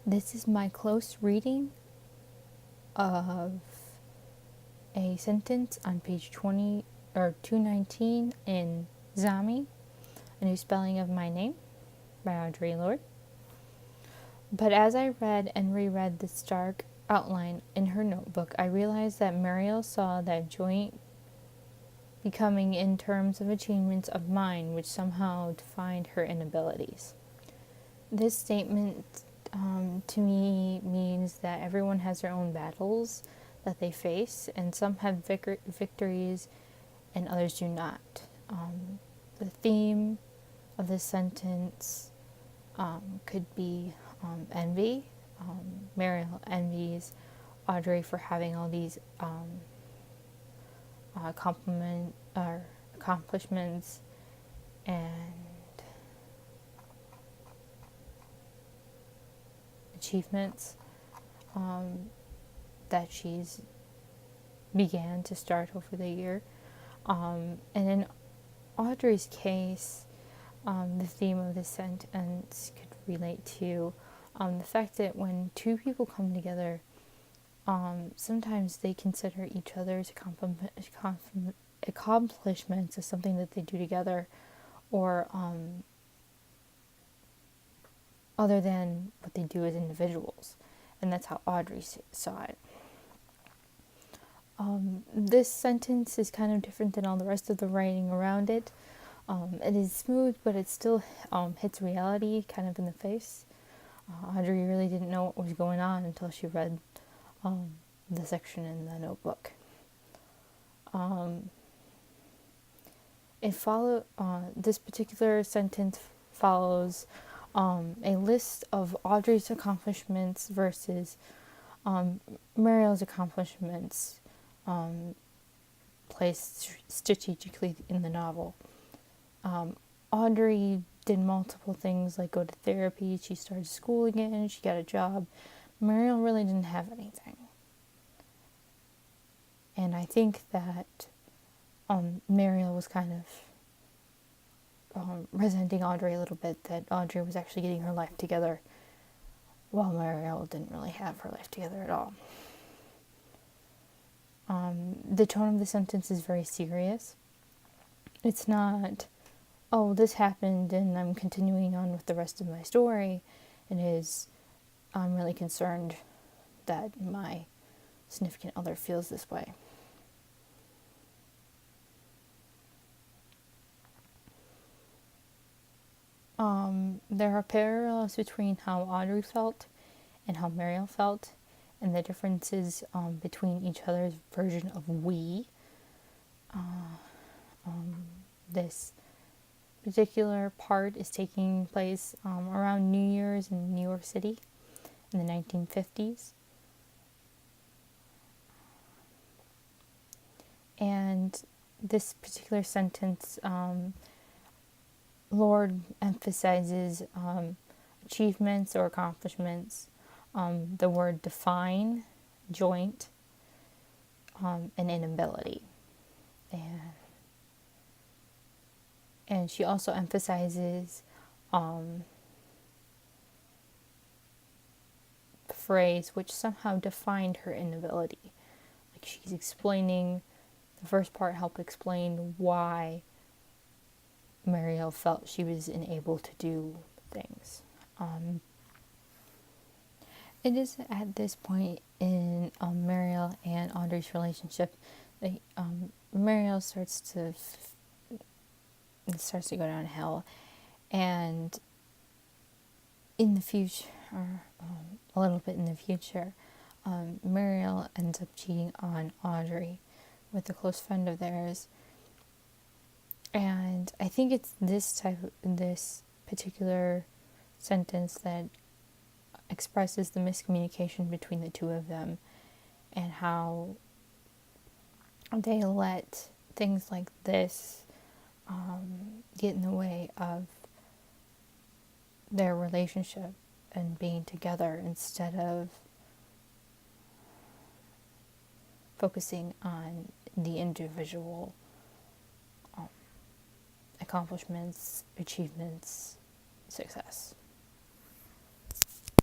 This is my close reading of a sentence on page 20 or 219 in Zami, A New Spelling of My Name by Audre Lorde. But as I read and reread this dark outline in her notebook, I realized that Mariel saw that joint becoming in terms of achievements of mine, which somehow defined her inabilities. This statement to me means that everyone has their own battles that they face, and some have victories and others do not. The theme of this sentence could be envy. Mariel envies Audre for having all these accomplishments and achievements that she's began to start over the year. And in Audre's case, the theme of this sentence could relate to the fact that when two people come together, sometimes they consider each other's accomplishments as something that they do together, or other than what they do as individuals. And that's how Audre saw it. This sentence is kind of different than all the rest of the writing around it. It is smooth, but it still hits reality kind of in the face. Audre really didn't know what was going on until she read the section in the notebook. This particular sentence follows a list of Audre's accomplishments versus Mariel's accomplishments placed strategically in the novel. Audre did multiple things like go to therapy, she started school again, she got a job. Mariel really didn't have anything. And I think that Mariel was kind of resenting Audre a little bit, that Audre was actually getting her life together while Mariel didn't really have her life together at all. The tone of the sentence is very serious. It's not, oh, this happened and I'm continuing on with the rest of my story. It is, I'm really concerned that my significant other feels this way. There are parallels between how Audre felt and how Mariel felt, and the differences between each other's version of we. This particular part is taking place around New Year's in New York City in the 1950s. And this particular sentence, Lorde emphasizes achievements or accomplishments, the word define, joint, and inability. And she also emphasizes the phrase which somehow defined her inability. Like she's explaining, the first part helped explain why Mariel felt she was unable to do things. It is at this point in Mariel and Audre's relationship that Mariel starts to go downhill, and in the future, a little bit in the future, Mariel ends up cheating on Audre with a close friend of theirs. And I think it's this particular sentence that expresses the miscommunication between the two of them, and how they let things like this get in the way of their relationship and being together, instead of focusing on the individual accomplishments, achievements, success.